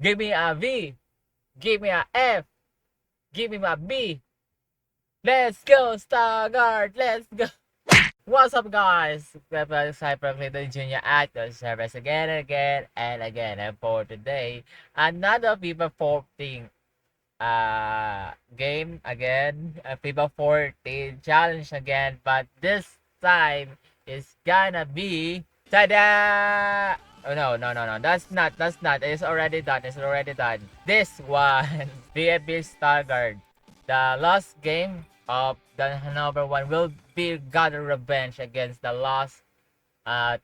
Give me a V. Give me a F. Give me a B. Let's go, Stargard. Let's go. What's up, guys? Cyber Junior at the service again and again and again. And for today, another FIFA 14 game again. FIFA 14 challenge again. But this time is gonna be tada! Oh no. That's not. It's already done. This one, BFB Stargard. The last game of the Hanover one will be gather revenge against the last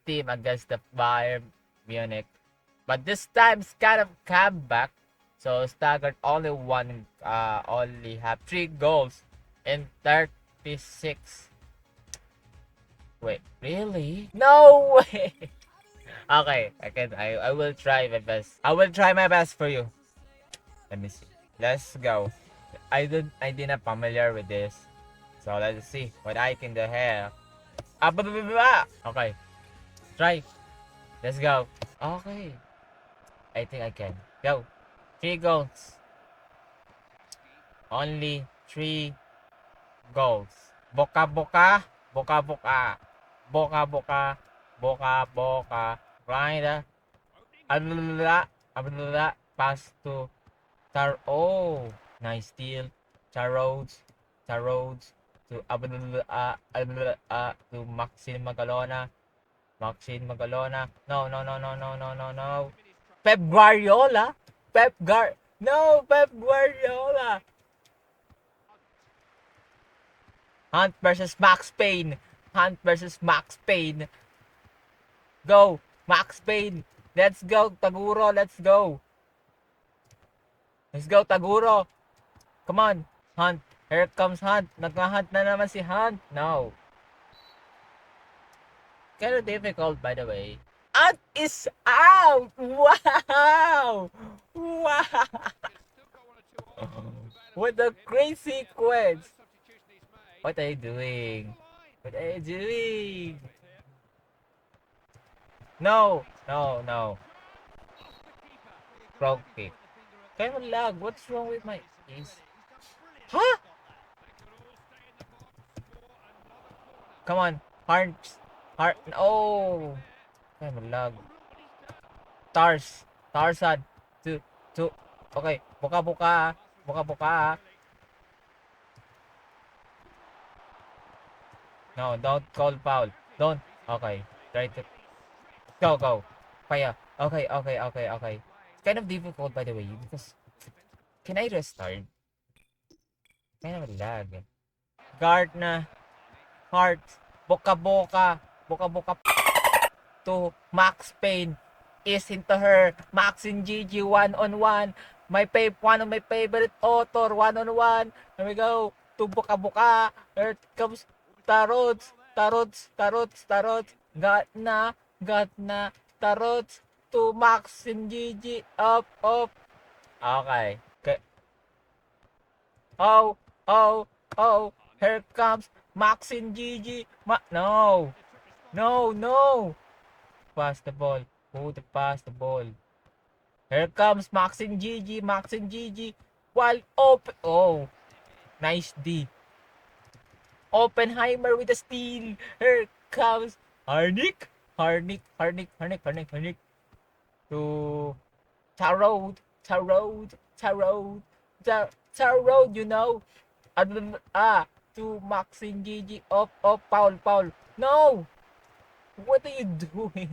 team against the Bayern Munich. But this time it's kind of comeback. So Staggered only have 3 goals in 36. Wait, really? No way. Okay, I will try my best. I will try my best for you. Let me see. Let's go. I did not familiar with this. So let's see what I can do here. Okay, try. Let's go. Okay. I think I can. Go. 3 goals. Only 3 goals. Boka boka. Boka boka. Boka boka. Boka boka. Grind. Alala. Pass to Oh. Nice steal. Tarodes. To to Maxine Magalona. No. Pep Guardiola. Pep Guardiola. Hunt versus Max Payne. Go, Max Payne. Let's go, Taguro. Let's go, Taguro. Come on, Hunt. Here comes Hunt. Nagka-hunt na naman si Hunt. No. Kind of difficult, by the way. Hunt is out! Wow! What a crazy sequence! What are you doing? No! Frog kick. Kind of lag. What's wrong with my case? Huh? Come on. Heart. Oh! Kind of lag. Tarzan. Two. Okay. Buka. No, don't call foul. Don't. Okay. Try to. Go. Fire. Okay. It's kind of difficult, by the way, because can I restart? Kind of lag. Gardner. Heart. Boka. To Max Payne. Is into her. Max and Gigi 1-on-1. One of my favorite author 1-on-1. Here we go. To Boka. Here comes Tarots. Got na. Tarots. To Max and Gigi. Up. Okay. Oh. Here comes Max and Gigi. No. Pass the ball. Who to pass the ball? Here comes Max and Gigi. While open. Oh. Nice D. Oppenheimer with a steal. Here comes Harnick. To Tarot, you know. To Maxine Gigi. Up, Paul. No! What are you doing?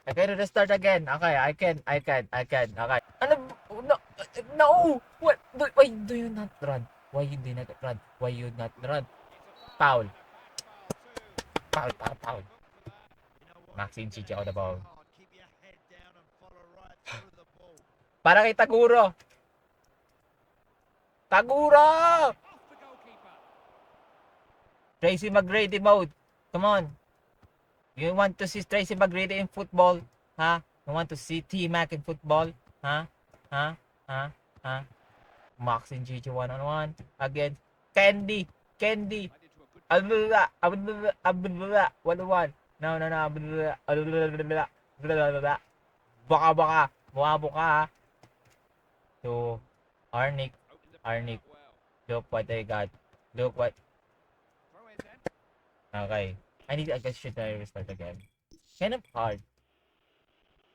I can restart again. Okay, I can. Okay. Ano? No! Why do you not run? Foul. Maxine Gigi out the ball. Para kay Taguro! Tracy McGrady mode. Come on. You want to see Tracy McGrady in football? Huh? You want to see T-Mac in football? Huh? Max and Gigi 1-on-1 against Candy. Abdullah. 1-on-1. No. Abdullah. Baka. Buka. to Arnik. Arnik, look what I got. Look what. Okay. I need. I guess should I restart again? Kind of hard.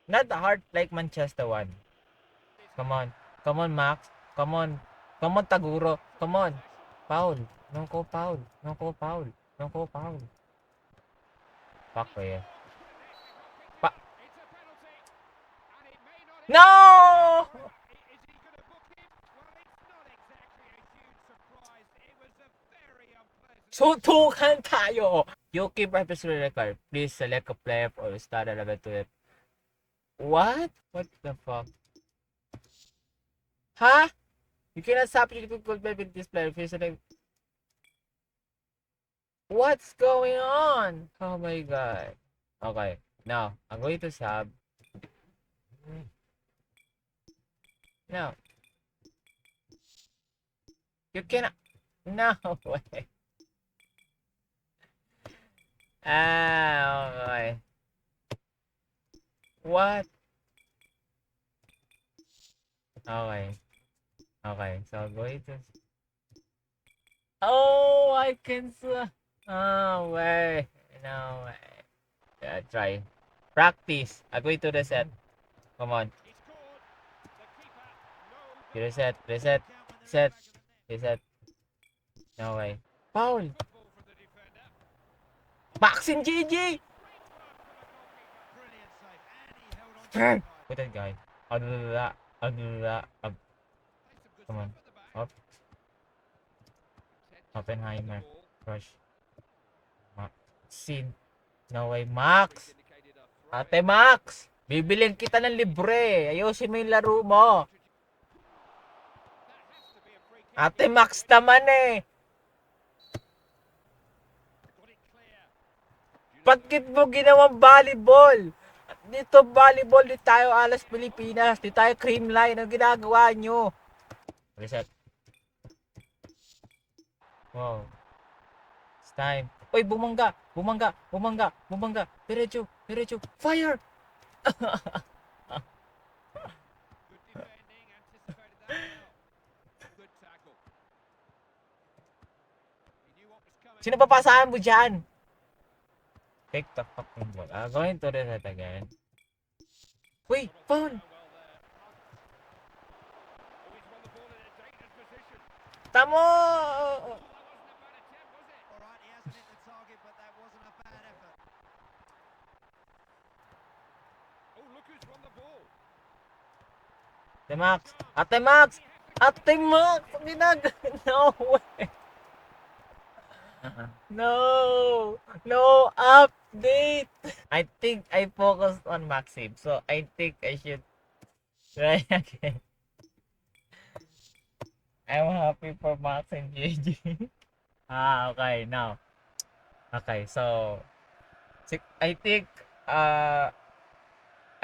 Not hard like Manchester one. Come on. Come on, Max. Come on. Come on, Taguro. Come on. Foul. No ko foul. No ko foul. No ko foul. Fuck ko yeah. Pa. No! Suntukan tayo! You keep episode record. Please select a player or start a level to it. What? What the fuck? Huh? You cannot stop you could play with this player. Please select. What's going on? Oh my god. Okay. Now, I'm going to sub. No. You cannot. No way. Ah, okay. What? Okay. Okay. So, I'm going to. Oh, I can. Oh, way. No way. Yeah, try. Practice. I'm going to reset. Come on. Reset. Reset. Reset. Reset. No way. Foul. Maxim GG! With that guy. Come on. Up. Oppenheimer. Rush. Sin. No way. Max! Ate Max! Bibilin kita ng libre. Ayusin mo yung laro mo. Ate Max naman eh. Bakit mo ginawang volleyball? Dito volleyball, di tayo Alas Pilipinas, di tayo Creamline. Ang ginagawa nyo? Reset. Wow. It's time. Uy, bumangga! Bumangga! Bumangga! Bumangga! Diretso! Diretso! Fire! Sino papasahan mo dyan? Take the fucking ball. Going to reset again. Uy! Phone! Tamo! Ate Max! Ate Max! Ate Max! No way! No! No update! I think I focused on Maxim. So I think I should try again. I'm happy for Maxim GG. Okay, now. Okay, so I think I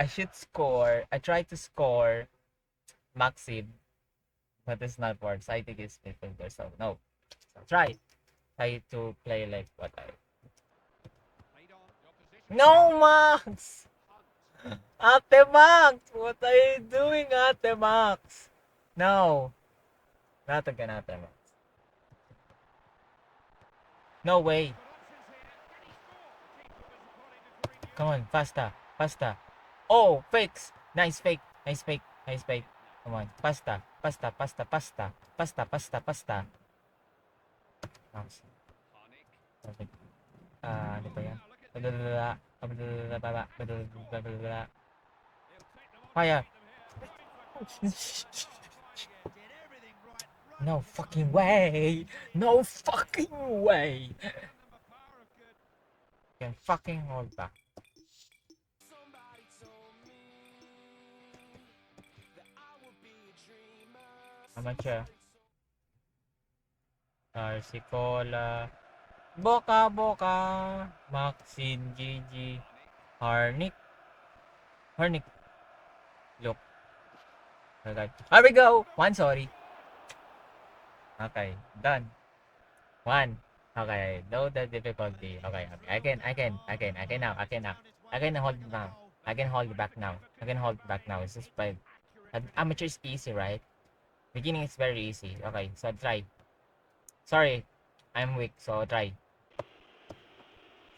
should score. I try to score Maxim, but it's not work. So I think it's midfielder. So no. So try to play like what I. No, Max. Ate Max, what are you doing, Ate Max? No, not again, Ate Max. No way. Come on, faster, faster. Oh, fakes. Nice fake, nice fake, nice fake. Come on, pasta, pasta, pasta, pasta, pasta, pasta, pasta. Max. Perfect. Ano ba yan? Fire. No fucking way. No fucking way. Can fucking hold back. Amateur. Arsicola. Boca Boca. Maxine GG. Harnick. Harnick. Look. Okay. Here we go. One, sorry. Okay. Done. One. Okay. No the difficulty. Okay. I can now. I can hold now. I can hold back now. I can hold back now. It's just 5. Amateur is easy, right? Beginning is very easy. Okay, so try. Sorry, I'm weak, so try.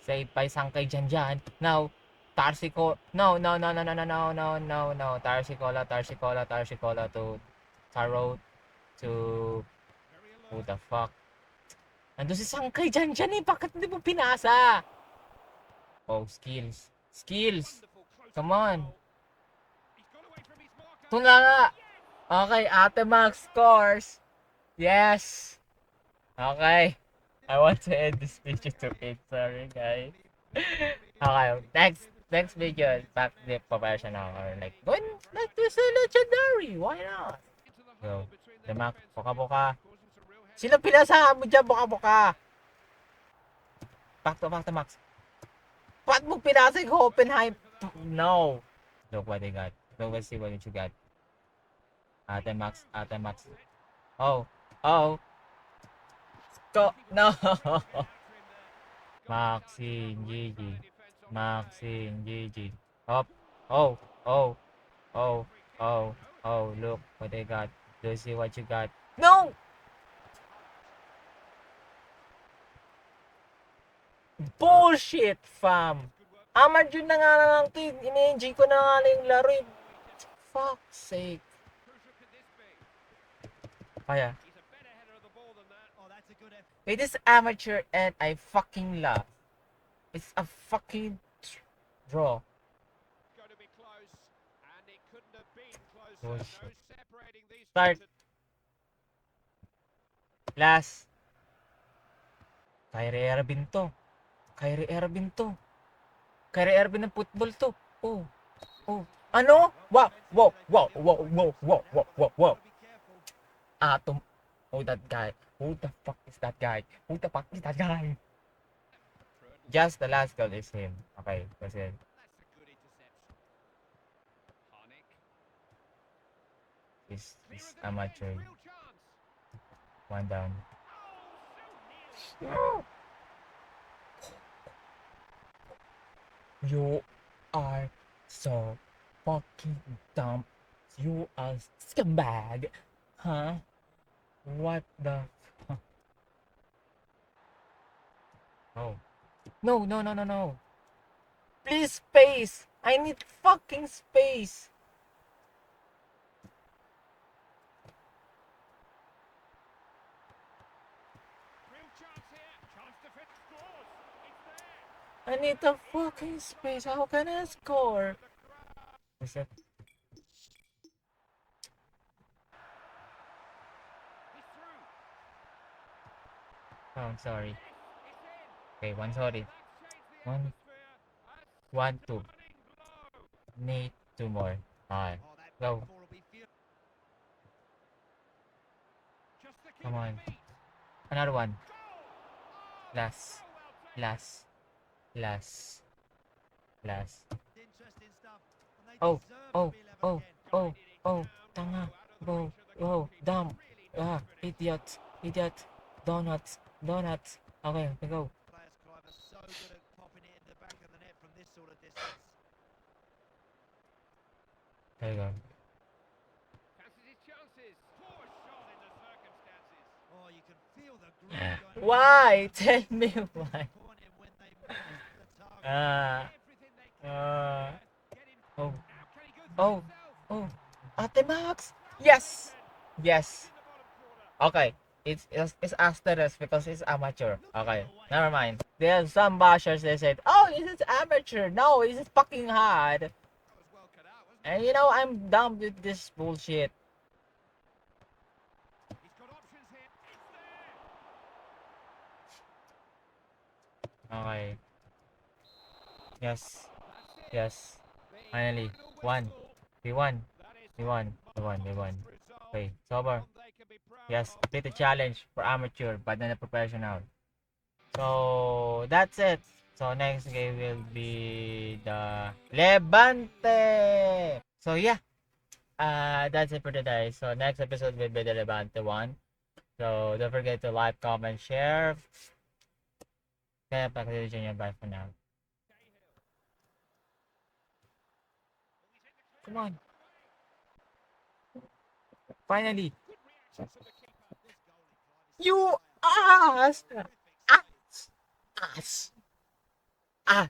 Say by Sangkay dyan. Now, Tarsico. No, no, no, no, no, no, no, no, no, no. Tarsicola to Taro to... Who the fuck? Nandun si Sangkay dyan eh. Bakit hindi mo pinasa? Oh, skills. Skills! Come on. Ito na nga. Okay, Ate Max scores. Yes. Okay. I want to end this video to it. Sorry, guys. Okay, next video, back to the professional or like going like this is legendary. Why not? Go. The Max, buka-buka. Sino pinasahan mo dyan, buka-buka? Back to Max. Ba't mo pinasa yung Hoffenheim? No. Look what they got. Look, let's see what you got. Ate Max. Oh. Go. No. Maxine GG. Up. Oh. Look what they got. Do you see what you got? No! Bullshit, fam! Amateur na nga lang to. Ini-enjoy ko na nga lang yung laro. Fuck's sake. Kaya. It is amateur and I fucking love. It's a fucking draw. Bullshit. Start. Last. Kyrie Irving to. Kyrie Irving ng football to. Oh. Ano? Wow. Atom. Oh, that guy. Who the fuck is that guy? Just the last goal is him. Okay, that's it. He's amateur. One down. You are so fucking dumb. You are scumbag. Huh? What the fuck? Oh. No. Please space. I need fucking space. I need the fucking space. How can I score? Is it? Oh, I'm sorry. Okay, one sorry. One, two. Need two more. Alright. Go. Come on. Another one. Last. Oh. Tanga. Dumb. Idiot. Donuts. Okay, we go. There you go. Why? Tell me why. Ate Max! Yes! Okay. It's asterisk because it's amateur. Okay, never mind. There's some bashers, they said, oh, this is amateur. No, this is fucking hard. And you know, I'm done with this bullshit. Okay. Yes. Finally. We won. Okay, it's over. Yes, complete the challenge for amateur, but then a professional. So, that's it. So, next game will be the Levante. So, yeah. That's it for today. So, next episode will be the Levante one. So, don't forget to like, comment, share. Kaya pakilisin nyo. Bye for now. Come on. Finally. You ass! Ass! Ass! Ah!